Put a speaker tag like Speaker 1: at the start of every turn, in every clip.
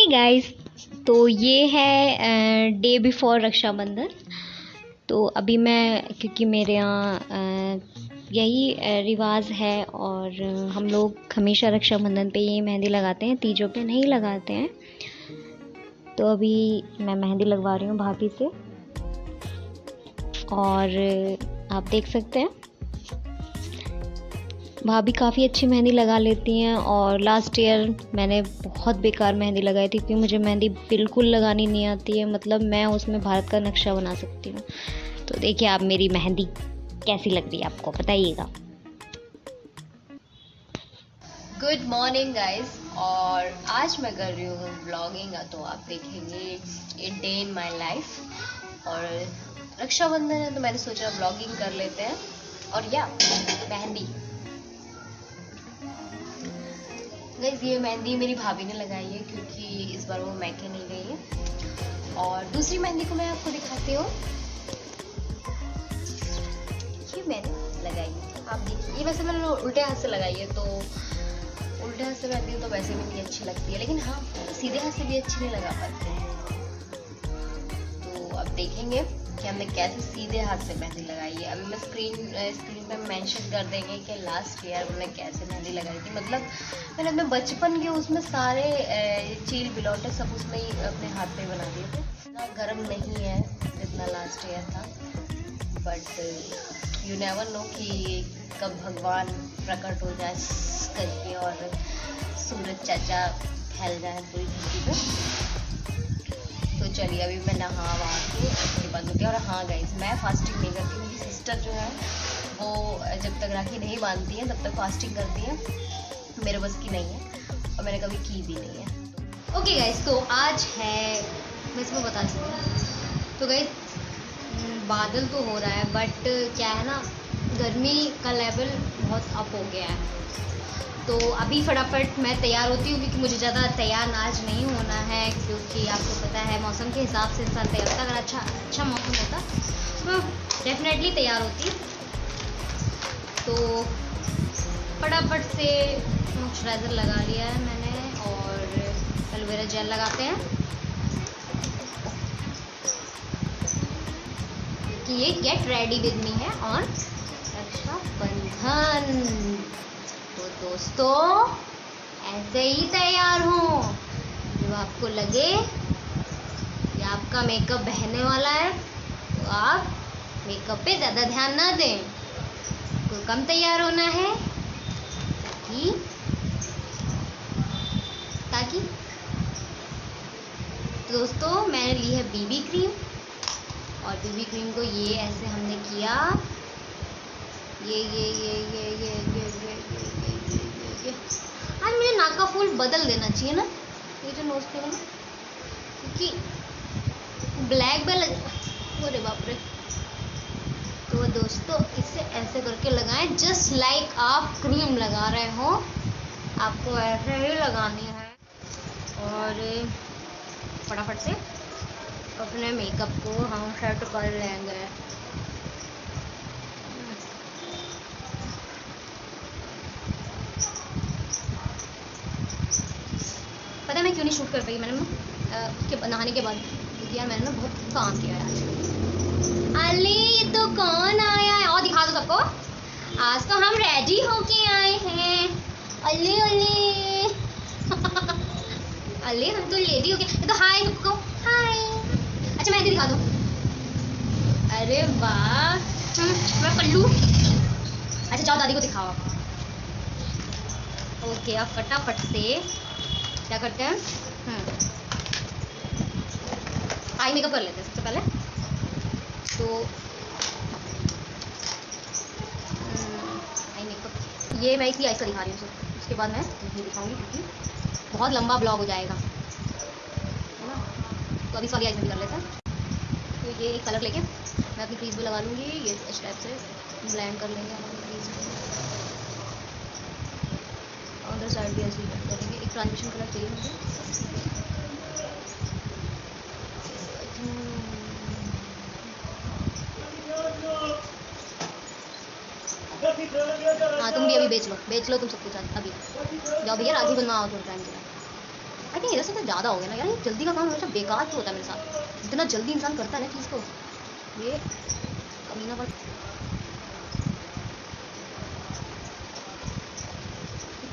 Speaker 1: Guys, तो ये है डे बिफोर रक्षाबंधन। तो अभी मैं, क्योंकि मेरे यहाँ यही रिवाज है और हम लोग हमेशा रक्षाबंधन पे ये मेहंदी लगाते हैं, तीजों पे नहीं लगाते हैं। तो अभी मैं मेहंदी लगवा रही हूँ भाभी से और आप देख सकते हैं भाभी काफ़ी अच्छी मेहंदी लगा लेती हैं। और लास्ट ईयर मैंने बहुत बेकार मेहंदी लगाई थी क्योंकि मुझे मेहंदी बिल्कुल लगानी नहीं आती है, मतलब मैं उसमें भारत का नक्शा बना सकती हूँ। तो देखिए आप मेरी मेहंदी कैसी लग रही है, आपको बताइएगा।
Speaker 2: गुड मॉर्निंग गाइस, और आज मैं कर रही हूँ ब्लॉगिंग। तो आप देखेंगे a day in my life. और रक्षाबंधन है तो मैंने सोचा ब्लॉगिंग कर लेते हैं। और या मेहंदी गाइस, ये मेहंदी मेरी भाभी ने लगाई है क्योंकि इस बार वो मैके नहीं गई है। और दूसरी मेहंदी को मैं आपको दिखाती हूँ। ये मैंने लगाई है, आप देखिए। ये वैसे मैंने उल्टे हाथ से लगाई है, तो उल्टे हाथ से मेहंदी तो वैसे भी नहीं अच्छी लगती है, लेकिन हाँ सीधे हाथ से भी अच्छी नहीं लगा पाते हैं। तो अब देखेंगे कि हमने कैसे सीधे हाथ से मेहंदी लगाई है। अभी मैं स्क्रीन पे मेंशन कर देंगे कि लास्ट ईयर मैंने कैसे मेहंदी लगाई थी। मतलब मैंने अपने बचपन के उसमें सारे चील बिलौटे सब उसमें ही अपने हाथ पे बना दिए थे। इतना गर्म नहीं है जितना लास्ट ईयर था, बट यू नेवर नो कि कब भगवान प्रकट हो जाए करके और सूरज चाचा फैल जाए पूरी धरती पे। तो चलिए अभी मैं नहा वहा के उसके बाद होती है। और हाँ गाइस, मैं फास्टिंग नहीं करती। मेरी सिस्टर जो है वो जब तक राखी नहीं बांधती है तब तक फास्टिंग करती है। मेरे बस की नहीं है और मैंने कभी की भी नहीं है।
Speaker 1: ओके गाइस, तो आज है, मैं इसमें बता सकती हूँ। तो गाइस बादल तो हो रहा है, बट क्या है ना, गर्मी का लेवल बहुत अप हो गया है। तो अभी फटाफट मैं तैयार होती हूँ क्योंकि मुझे ज़्यादा तैयार आज नहीं होना है, क्योंकि आपको पता है मौसम के हिसाब से इंसान तैयार होता है। अगर अच्छा मौसम होता तो डेफिनेटली तैयार होती। तो फटाफट से मॉइस्चराइज़र लगा लिया है मैंने और एलोवेरा जेल लगाते हैं कि ये गेट रेडी विद मी है ऑन रक्षाबंधन। तो दोस्तों ऐसे ही तैयार हो जब आपको लगे कि आपका मेकअप बहने वाला है तो आप मेकअप पे ज़्यादा ध्यान ना दें, तो कम तैयार होना है ताकि दोस्तों मैंने ली है बीबी क्रीम। और बीबी क्रीम को ये ऐसे हमने किया, ये आज मुझे नाक का फूल बदल देना चाहिए ना, ये जो नोज पे है ना, क्योंकि ब्लैक बेल। अरे बाप रे। तो दोस्तों इसे ऐसे करके लगाएं, जस्ट लाइक आप क्रीम लगा रहे हो, आपको ऐसे ही लगानी है। और फटाफट से अपने मेकअप को हम सेट कर लेंगे। पता है मैं क्यों नहीं शूट कर पाई, मैंने उसके नहाने के बाद, क्योंकि यार मैंने ना बहुत काम किया है आज। अली ये तो कौन आया है, और दिखा दो सबको, आज तो हम रेडी होके आए हैं। अली अली अली हम तो रेडी हो गए। तो हाय सबको, हाय। अच्छा मेहंदी दिखा दो। अरे वाह, मैं कर लूँ। अच्छा जाओ दादी को दिखाओ आप। ओके, अब फटाफट से क्या करते हैं, आई मेकअप कर लेते हैं सबसे पहले। तो आई मेकअप ये मैं इसी आई से दिखा रही हूँ, उसके बाद मैं ये दिखाऊंगी क्योंकि बहुत लंबा ब्लॉग हो जाएगा, है ना। तो अभी सॉरी आइज में भी कर लेते हैं। तो ये एक कलर लेके मैं अपनी क्रीज भी लगा लूँगी, ये इस टाइप से ब्लेंड कर लेंगे हम अपनी क्रीज में। अदर साइड भी ऐसे ही करेंगे। एक ट्रांजिशन कलर चाहिए मुझे। हाँ तुम भी अभी बेच लो तुम सब कुछ अभी जाओ भैया, राखी बनवाओ थोड़ा टाइम के लिए। आई थिंक इधर से तो ज़्यादा हो गया ना यार, ये जल्दी का काम हमेशा बेकार क्यों होता है मेरे साथ, जितना जल्दी इंसान करता है ना चीज़ को, ये कमीना पर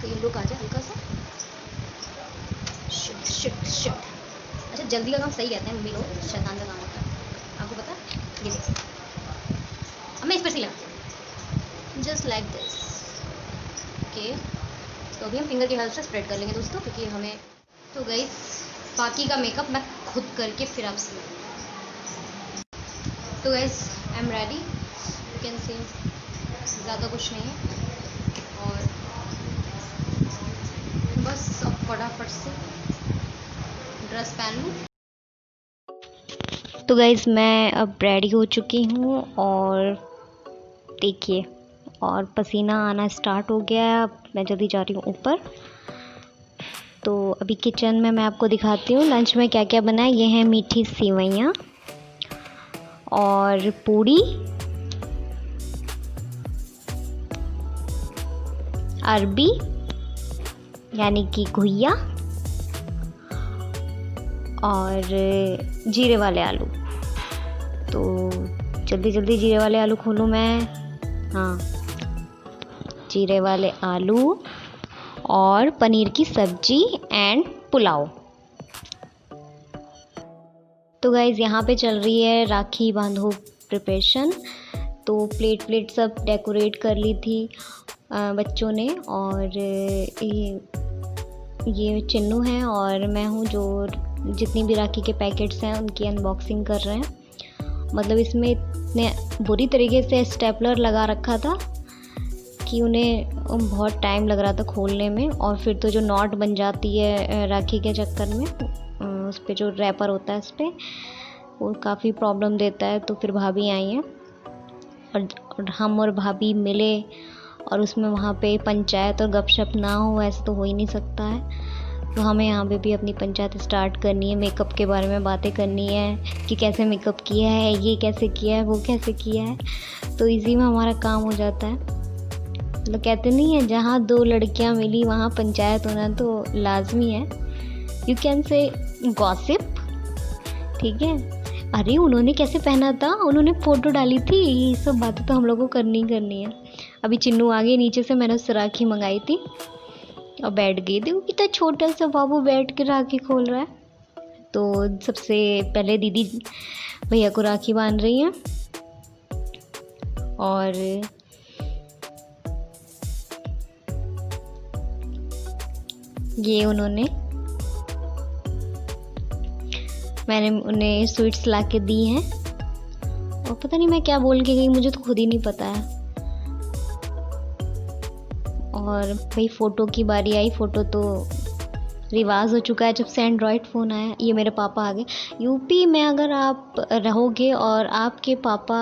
Speaker 1: ये लोग आ जाए हल्का सा। Shit shit shit. अच्छा जल्दी का काम सही कहते हैं मम्मी लोग, शैतान का काम होता है, आपको पता है। ये देखो अब मैं इस पर सिला जस्ट लाइक दिस। ओके तो अभी हम फिंगर की हेल्प से स्प्रेड कर लेंगे दोस्तों, क्योंकि हमें तो गाइस बाकी का मेकअप मैं खुद करके फिर आपसे मिलूंगी। तो guys I am ready, you can see ज़्यादा कुछ नहीं है, और बस अब फटाफट से ड्रेस पहन लूँ। तो गाइस मैं अब रेडी हो चुकी हूँ, और देखिए और पसीना आना स्टार्ट हो गया है। अब मैं जल्दी जा रही हूँ ऊपर। तो अभी किचन में मैं आपको दिखाती हूँ लंच में क्या क्या बना है। ये है मीठी सेवइयाँ और पूड़ी, अरबी यानी कि घुइया, और जीरे वाले आलू। तो जल्दी जल्दी जीरे वाले आलू खोलूँ मैं। हाँ जीरे वाले आलू और पनीर की सब्जी एंड पुलाव। तो गाइज़ यहाँ पे चल रही है राखी बांधो प्रिपरेशन। तो प्लेट सब डेकोरेट कर ली थी बच्चों ने, और ये चिन्नू है और मैं हूँ जो जितनी भी राखी के पैकेट्स हैं उनकी अनबॉक्सिंग कर रहे हैं। मतलब इसमें इतने बुरी तरीके से स्टेपलर लगा रखा था कि उन्हें बहुत टाइम लग रहा था खोलने में, और फिर तो जो नॉट बन जाती है राखी के चक्कर में, उस पर जो रैपर होता है उस पर, वो काफ़ी प्रॉब्लम देता है। तो फिर भाभी आई हैं और हम और भाभी मिले, और उसमें वहाँ पे पंचायत और गपशप ना हो ऐसे तो हो ही नहीं सकता है। तो हमें यहाँ पे भी अपनी पंचायत स्टार्ट करनी है, मेकअप के बारे में बातें करनी है कि कैसे मेकअप किया है, ये कैसे किया है, वो कैसे किया है। तो इसी में हमारा काम हो जाता है। मतलब कहते नहीं है जहाँ दो लड़कियाँ मिली वहाँ पंचायत होना तो लाजमी है। यू कैन से गॉसिप, ठीक है। अरे उन्होंने कैसे पहना था, उन्होंने फ़ोटो डाली थी, ये सब बातें तो हम लोगों को करनी करनी है। अभी चिन्नू आ गई नीचे से, मैंने उससे राखी मंगाई थी और बैठ गई। देखो कितना छोटा सा बाबू बैठ के राखी खोल रहा है। तो सबसे पहले दीदी भैया को राखी बांध रही हैं, और ये मैंने उन्हें स्वीट्स ला के दी हैं, और पता नहीं मैं क्या बोल के गई, मुझे तो खुद ही नहीं पता है। और भाई फ़ोटो की बारी आई। फ़ोटो तो रिवाज हो चुका है जब से एंड्रॉयड फ़ोन आया। ये मेरे पापा आ गए। यूपी में अगर आप रहोगे और आपके पापा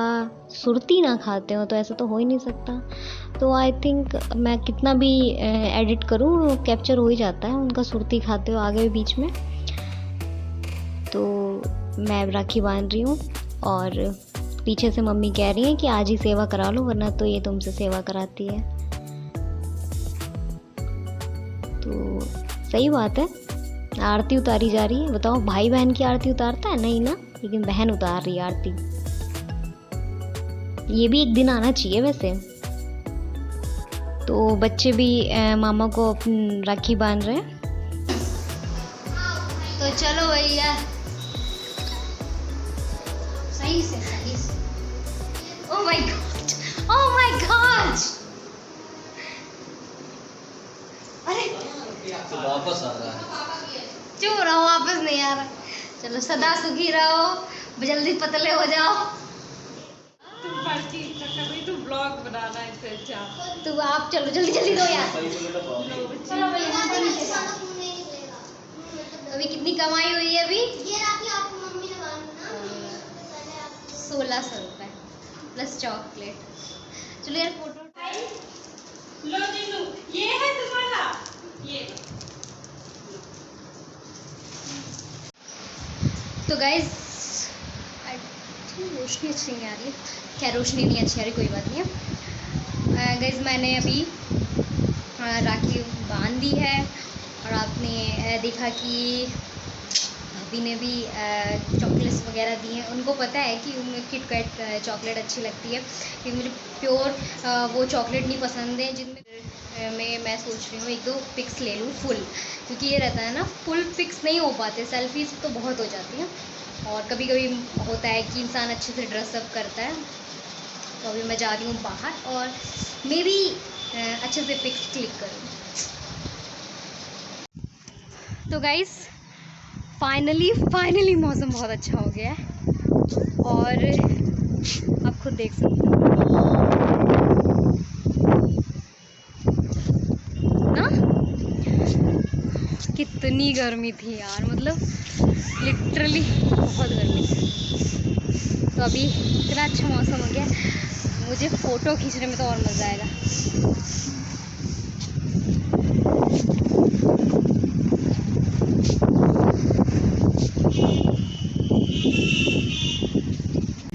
Speaker 1: सुरती ना खाते हो तो ऐसा तो हो ही नहीं सकता। तो आई थिंक मैं कितना भी एडिट करूँ कैप्चर हो ही जाता है, उनका सुरती खाते हो आगे बीच में। तो मैं राखी बांध रही हूँ, और पीछे से मम्मी कह रही हैं कि आज ही सेवा करा लो वरना तो ये तुमसे सेवा कराती है। तो सही बात है, आरती उतारी जा रही है। बताओ भाई बहन की आरती उतारता है? नहीं ना, लेकिन बहन उतार रही है आरती। ये भी एक दिन आना चाहिए वैसे। तो बच्चे भी मामा को अपनी राखी बांध रहे हैं। तो चलो भैया सही से। Oh my God, oh my God. अरे
Speaker 3: तो वापस आ रहा है।
Speaker 1: चुप रहो, वापस नहीं आ रहा। चलो सदा सुखी रहो, जल्दी पतले हो जाओ।
Speaker 4: तुम पार्टी कर रही, तुम ब्लॉग बनाना है इससे अच्छा।
Speaker 1: तो आप चलो जल्दी जल्दी दो यार।
Speaker 4: चलो
Speaker 1: अभी कितनी कमाई हुई है? अभी
Speaker 5: ये राखी आपकी मम्मी ने बांधी ना।
Speaker 1: 1600 रुपये प्लस चॉकलेट। चलो यार फोटो।
Speaker 4: लो जिन्नू, ये है तुम्हारा, ये
Speaker 1: तो गाइज रोशनी अच्छी नहीं आ रही है। खैर रोशनी नहीं अच्छी आ रही, कोई बात नहीं है। गाइज मैंने अभी राखी बांध दी है, और आपने देखा कि भाभी ने भी चॉकलेट्स वगैरह दी हैं। उनको पता है कि उन्हें किटकैट चॉकलेट अच्छी लगती है, कि मुझे प्योर वो चॉकलेट नहीं पसंद है जिनमें मैं सोच रही हूँ 1-2 पिक्स ले लूँ फुल, क्योंकि ये रहता है ना फुल पिक्स नहीं हो पाते, सेल्फीज तो बहुत हो जाती हैं। और कभी कभी होता है कि इंसान अच्छे से ड्रेसअप करता है। तो अभी मैं जा रही हूँ बाहर और मैं भी अच्छे से पिक्स क्लिक करूँ। तो गाइस फाइनली मौसम बहुत अच्छा हो गया है और आप खुद देख सकते हो ना कितनी गर्मी थी यार, मतलब लिटरली बहुत गर्मी थी। तो अभी इतना अच्छा मौसम हो गया, मुझे फ़ोटो खींचने में तो और मज़ा आएगा।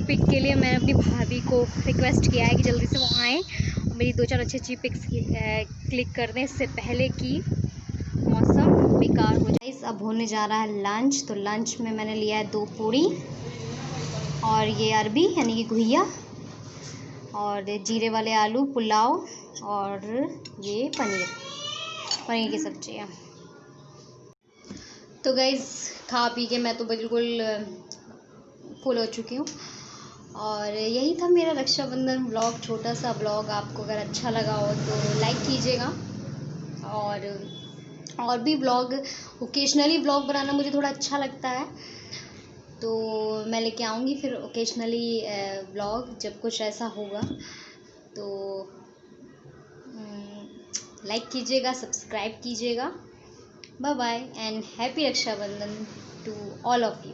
Speaker 1: पिक के लिए मैंने अपनी भाभी को रिक्वेस्ट किया है कि जल्दी से वो आएँ और मेरी 2-4 अच्छी पिक्स क्लिक कर दें, इससे पहले कि मौसम बेकार हो जाए। अब होने जा रहा है लंच। तो लंच में मैंने लिया है 2 पूरी और ये अरबी यानी कि घुइया और जीरे वाले आलू पुलाव और ये पनीर की सब्ज़ी है। तो गाइस खा पी के मैं तो बिल्कुल फुल हो चुकी हूँ और यही था मेरा रक्षाबंधन व्लॉग, छोटा सा व्लॉग। आपको अगर अच्छा लगा हो तो लाइक कीजिएगा और भी व्लॉग, ओकेजनली व्लॉग बनाना मुझे थोड़ा अच्छा लगता है, तो मैं लेके आऊँगी फिर ओकेजनली व्लॉग जब कुछ ऐसा होगा। तो लाइक कीजिएगा, सब्सक्राइब कीजिएगा। Bye bye and happy Rakshabandhan to all of you.